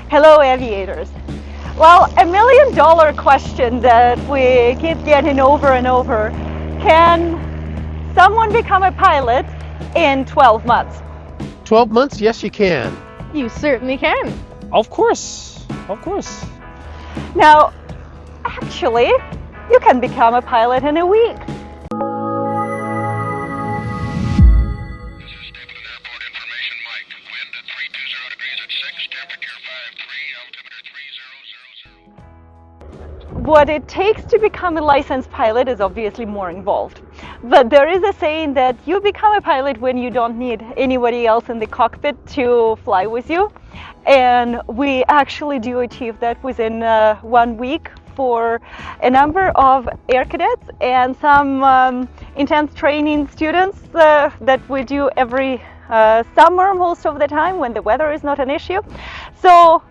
Hello, aviators. Well, $1 million question that we keep getting over and over. Can someone become a pilot in 12 months? 12 months? Yes, you can. You certainly can. Of course. Of course. Now, actually, you can become a pilot in a week. What it takes to become a licensed pilot is obviously more involved. But there is a saying that you become a pilot when you don't need anybody else in the cockpit to fly with you. And we actually do achieve that within 1 week for a number of air cadets and some intense training students that we do every summer most of the time when the weather is not an issue. So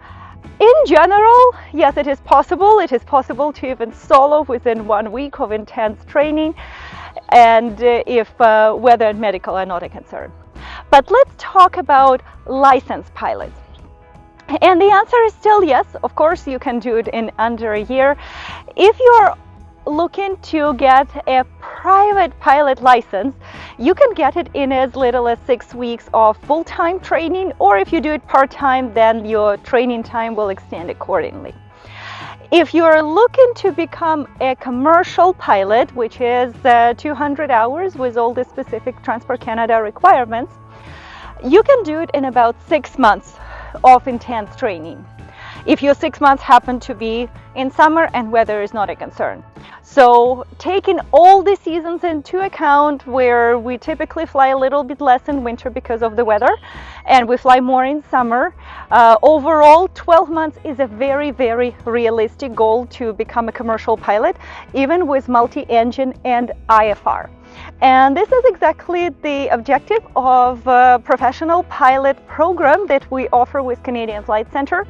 in general, yes, it is possible. It is possible to even solo within 1 week of intense training, and if weather and medical are not a concern. But let's talk about licensed pilots. And the answer is still yes. Of course, you can do it in under a year. If you're looking to get a private pilot license, you can get it in as little as 6 weeks of full-time training, or if you do it part-time, then your training time will extend accordingly. If you're looking to become a commercial pilot, which is 200 hours with all the specific Transport Canada requirements, you can do it in about 6 months of intense training, if your 6 months happen to be in summer and weather is not a concern. So taking all the seasons into account, where we typically fly a little bit less in winter because of the weather and we fly more in summer, overall 12 months is a very, very realistic goal to become a commercial pilot, even with multi-engine and IFR. And this is exactly the objective of a professional pilot program that we offer with Canadian Flight Center,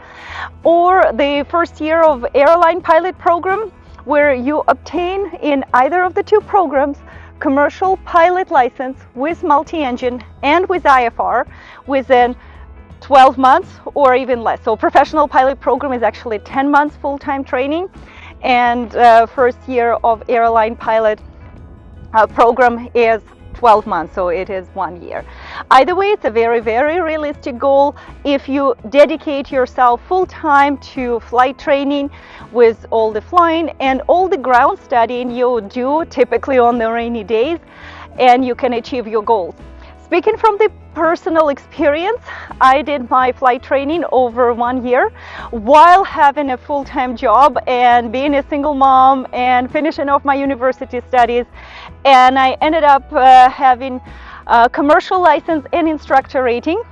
or the first year of airline pilot program, where you obtain in either of the two programs commercial pilot license with multi-engine and with IFR within 12 months or even less. So professional pilot program is actually 10 months full-time training, and first year of airline pilot program is 12 months, so it is 1 year. Either way, it's a very, very realistic goal. If you dedicate yourself full-time to flight training with all the flying and all the ground studying you do typically on the rainy days, and you can achieve your goals. Speaking from the personal experience, I did my flight training over 1 year while having a full-time job and being a single mom and finishing off my university studies. And I ended up having a commercial license and instructor rating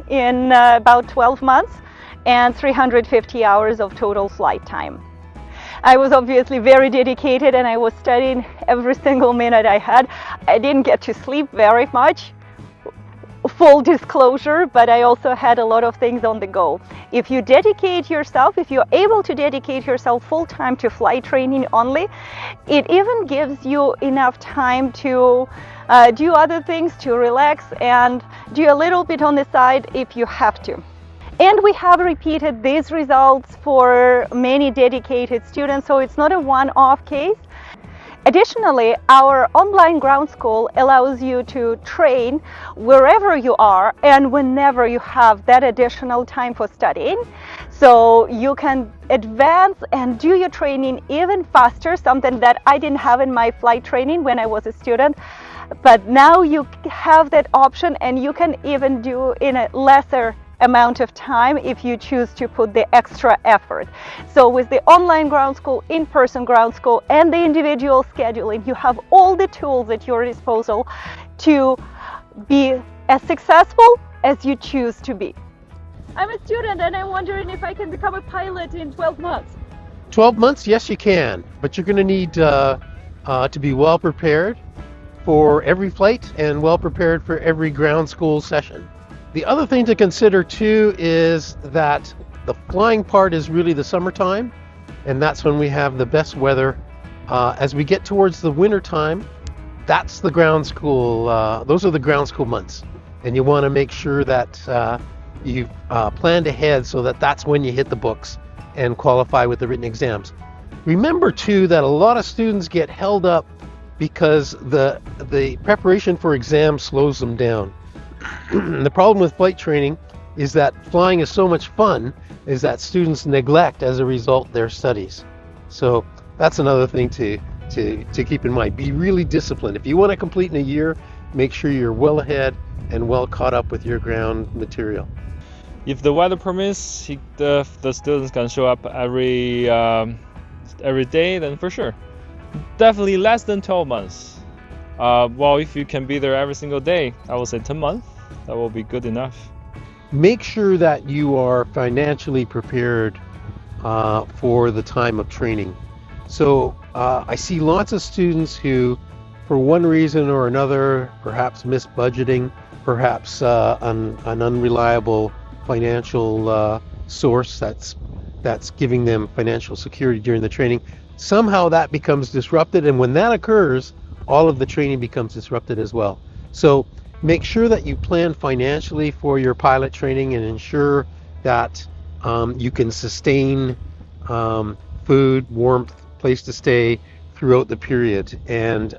in about 12 months and 350 hours of total flight time. I was obviously very dedicated and I was studying every single minute I had. I didn't get to sleep very much, full disclosure, but I also had a lot of things on the go. If you dedicate yourself, if you're able to dedicate yourself full-time to flight training only, it even gives you enough time to do other things, to relax and do a little bit on the side if you have to. And we have repeated these results for many dedicated students, so it's not a one-off case. Additionally, our online ground school allows you to train wherever you are and whenever you have that additional time for studying. So you can advance and do your training even faster, something that I didn't have in my flight training when I was a student. But now you have that option, and you can even do in a lesser amount of time if you choose to put the extra effort. So with the online ground school, in-person ground school, and the individual scheduling, you have all the tools at your disposal to be as successful as you choose to be. I'm a student and I'm wondering if I can become a pilot in 12 months. 12 months? Yes, you can. But you're going to need to be well prepared for every flight and well prepared for every ground school session. The other thing to consider too is that the flying part is really the summertime, and that's when we have the best weather. As we get towards the winter time, that's the ground school, those are the ground school months. And you want to make sure that you've planned ahead so that that's when you hit the books and qualify with the written exams. Remember too that a lot of students get held up because the preparation for exams slows them down. The problem with flight training is that flying is so much fun is that students neglect as a result their studies. So that's another thing to keep in mind. Be really disciplined. If you want to complete in a year, make sure you're well ahead and well caught up with your ground material. If the weather permits, the students can show up every day, then for sure. Definitely less than 12 months. Well, if you can be there every single day, I would say 10 months. That will be good enough. Make sure that you are financially prepared for the time of training. So I see lots of students who, for one reason or another, perhaps miss budgeting, perhaps an unreliable financial source that's giving them financial security during the training. Somehow that becomes disrupted, and when that occurs, all of the training becomes disrupted as well. So make sure that you plan financially for your pilot training and ensure that you can sustain food, warmth, place to stay throughout the period, and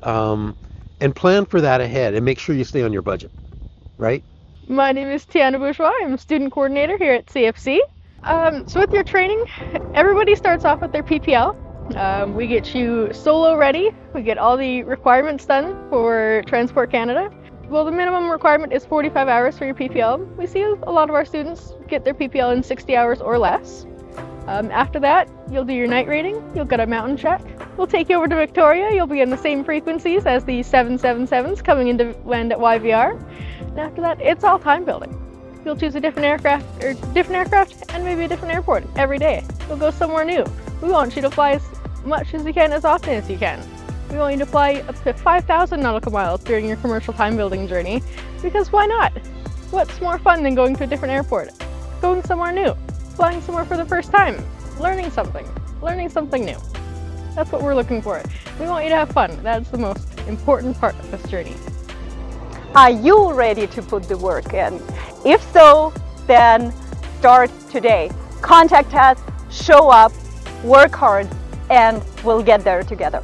plan for that ahead and make sure you stay on your budget, right? My name is Tiana Bourgeois. I'm a student coordinator here at CFC. So with your training, everybody starts off with their PPL. We get you solo ready. We get all the requirements done for Transport Canada. Well, the minimum requirement is 45 hours for your PPL. We see a lot of our students get their PPL in 60 hours or less. After that, you'll do your night rating. You'll get a mountain check. We'll take you over to Victoria. You'll be in the same frequencies as the 777s coming into land at YVR. And after that, it's all time building. You'll choose a different aircraft and maybe a different airport every day. You'll go somewhere new. We want you to fly as much as you can, as often as you can. We want you to fly up to 5,000 nautical miles during your commercial time building journey, because why not? What's more fun than going to a different airport? Going somewhere new, flying somewhere for the first time, learning something new. That's what we're looking for. We want you to have fun. That's the most important part of this journey. Are you ready to put the work in? If so, then start today. Contact us, show up, work hard, and we'll get there together.